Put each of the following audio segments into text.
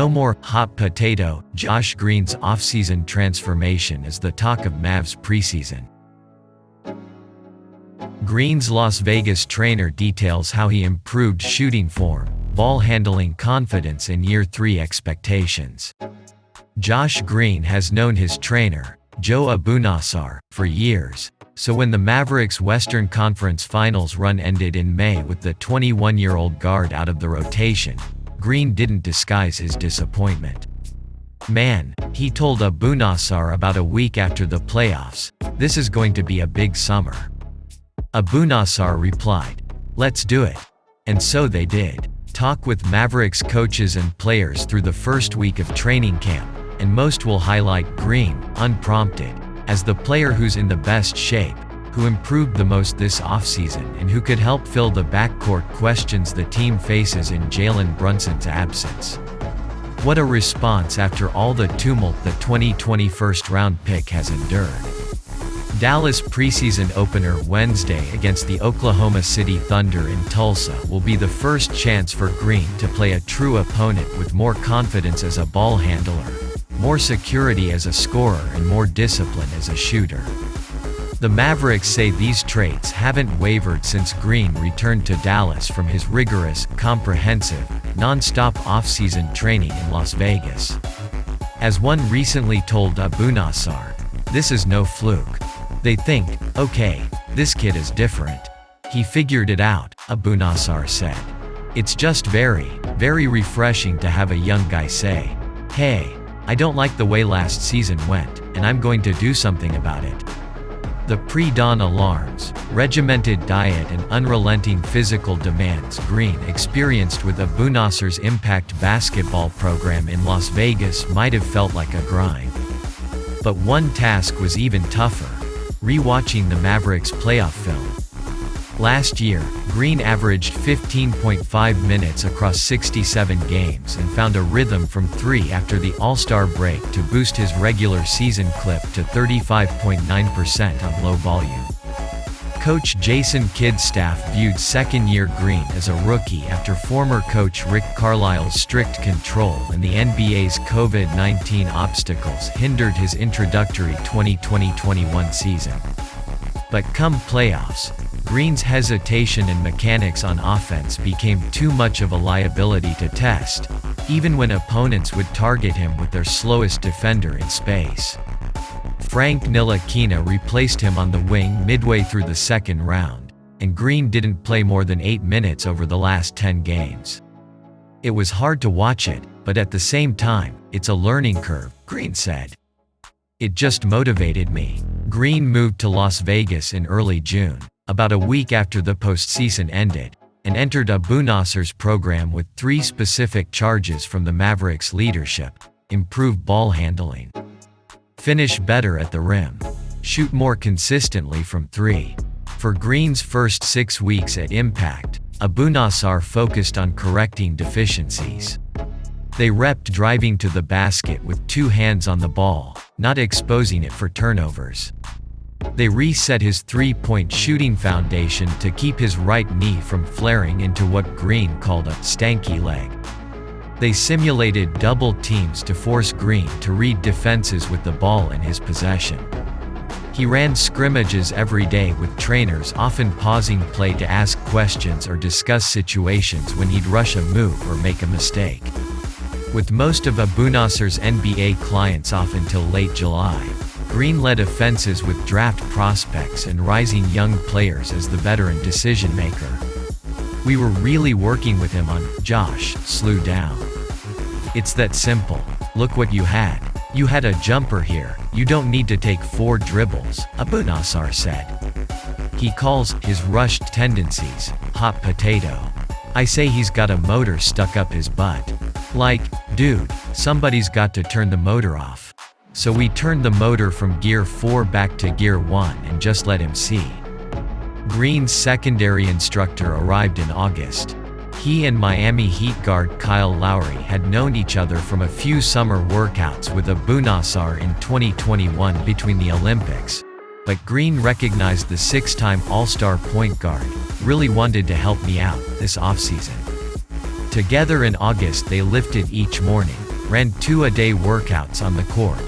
No more hot potato. Josh Green's offseason transformation is the talk of Mavs preseason. Green's Las Vegas trainer details how he improved shooting form, ball handling confidence and year 3 expectations. Josh Green has known his trainer, Joe Abunassar, for years, so when the Mavericks Western Conference Finals run ended in May with the 21-year-old guard out of the rotation, Green didn't disguise his disappointment. "Man," he told Abunassar about a week after the playoffs, "this is going to be a big summer." Abunassar replied, "Let's do it." And so they did. Talk with Mavericks coaches and players through the first week of training camp, and most will highlight Green, unprompted, as the player who's in the best shape, who improved the most this offseason and who could help fill the backcourt questions the team faces in Jalen Brunson's absence. What a response after all the tumult the 2020 first-round pick has endured. Dallas preseason opener Wednesday against the Oklahoma City Thunder in Tulsa will be the first chance for Green to play a true opponent with more confidence as a ball handler, more security as a scorer and more discipline as a shooter. The Mavericks say these traits haven't wavered since Green returned to Dallas from his rigorous, comprehensive, non-stop offseason training in Las Vegas. As one recently told Abunassar, "This is no fluke. They think, okay, this kid is different. He figured it out," Abunassar said. "It's just very, very refreshing to have a young guy say, 'Hey, I don't like the way last season went, and I'm going to do something about it.'" The pre-dawn alarms, regimented diet and unrelenting physical demands Green experienced with Abunassar's Impact basketball program in Las Vegas might have felt like a grind. But one task was even tougher: re-watching the Mavericks playoff film. Last year, Green averaged 15.5 minutes across 67 games and found a rhythm from 3 after the All-Star break to boost his regular season clip to 35.9% on low volume. Coach Jason Kidd's staff viewed second-year Green as a rookie after former coach Rick Carlisle's strict control and the NBA's COVID-19 obstacles hindered his introductory 2020-21 season. But come playoffs, Green's hesitation and mechanics on offense became too much of a liability to test, even when opponents would target him with their slowest defender in space. Frank Ntilikina replaced him on the wing midway through the second round, and Green didn't play more than 8 minutes over the last 10 games. "It was hard to watch it, but at the same time, it's a learning curve," Green said. "It just motivated me." Green moved to Las Vegas in early June, about a week after the postseason ended, and entered Abunassar's program with 3 specific charges from the Mavericks leadership: improve ball handling, finish better at the rim, shoot more consistently from 3. For Green's first 6 weeks at Impact, Abunassar focused on correcting deficiencies. They repped driving to the basket with 2 hands on the ball, not exposing it for turnovers. They reset his 3-point shooting foundation to keep his right knee from flaring into what Green called a stanky leg. They simulated double teams to force Green to read defenses with the ball in his possession. He ran scrimmages every day with trainers often pausing play to ask questions or discuss situations when he'd rush a move or make a mistake. With most of Abunassar's NBA clients off until late July, Green led offenses with draft prospects and rising young players as the veteran decision-maker. "We were really working with him on Josh, slew down. It's that simple. Look what you had. You had a jumper here, you don't need to take 4 dribbles," Abunassar said. He calls his rushed tendencies hot potato. "I say he's got a motor stuck up his butt. Like, dude, somebody's got to turn the motor off. So we turned the motor from gear 4 back to gear 1 and just let him see." Green's secondary instructor arrived in August. He and Miami Heat guard Kyle Lowry had known each other from a few summer workouts with Abunassar in 2021 between the Olympics. But Green recognized the 6-time All-Star point guard really wanted to help me out this offseason. Together in August they lifted each morning, ran 2-a-day workouts on the court,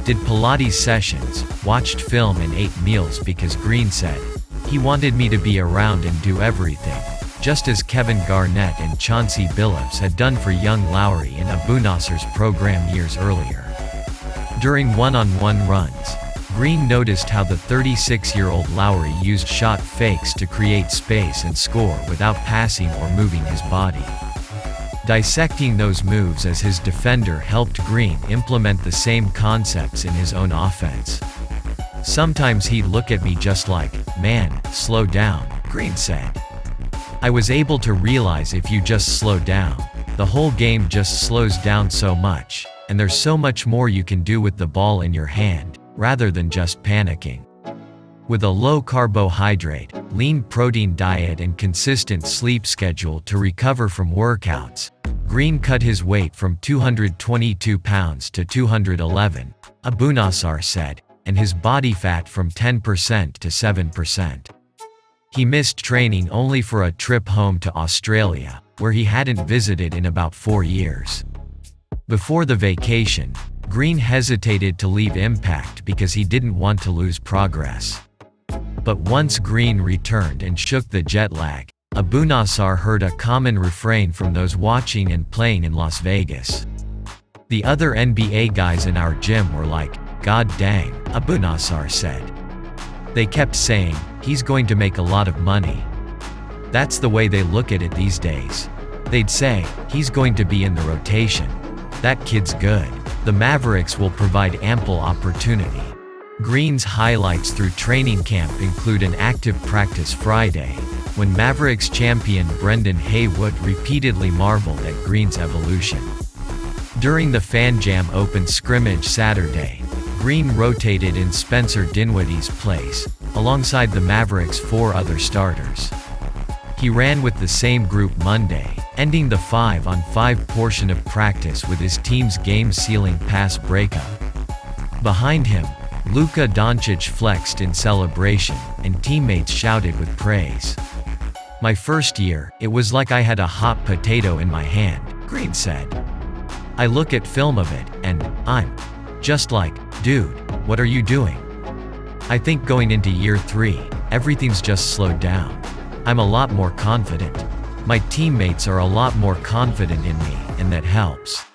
did Pilates sessions, watched film and ate meals because Green said he wanted me to be around and do everything, just as Kevin Garnett and Chauncey Billups had done for young Lowry in Abunassar's program years earlier. During one-on-one runs, Green noticed how the 36-year-old Lowry used shot fakes to create space and score without passing or moving his body. Dissecting those moves as his defender helped Green implement the same concepts in his own offense. Sometimes he'd look at me just like, "Man, slow down," Green said. I was able to realize if you just slow down, the whole game just slows down so much, and there's so much more you can do with the ball in your hand, rather than just panicking. With a low-carbohydrate, lean-protein diet and consistent sleep schedule to recover from workouts, Green cut his weight from 222 pounds to 211, Abunassar said, and his body fat from 10% to 7%. He missed training only for a trip home to Australia, where he hadn't visited in about 4 years. Before the vacation, Green hesitated to leave Impact because he didn't want to lose progress. But once Green returned and shook the jet lag, Abunassar heard a common refrain from those watching and playing in Las Vegas. The other NBA guys in our gym were like, "God dang," Abunassar said. They kept saying, "He's going to make a lot of money." That's the way they look at it these days. They'd say, "He's going to be in the rotation. That kid's good. The Mavericks will provide ample opportunity." Green's highlights through training camp include an active practice Friday, when Mavericks champion Brendan Haywood repeatedly marveled at Green's evolution. During the Fan Jam Open scrimmage Saturday, Green rotated in Spencer Dinwiddie's place, alongside the Mavericks' 4 other starters. He ran with the same group Monday, ending the 5-on-5 portion of practice with his team's game-sealing pass breakup. Behind him, Luka Doncic flexed in celebration, and teammates shouted with praise. "My first year, it was like I had a hot potato in my hand," Green said. "I look at film of it, and I'm just like, dude, what are you doing?" I think going into year 3, everything's just slowed down. I'm a lot more confident. My teammates are a lot more confident in me, and that helps.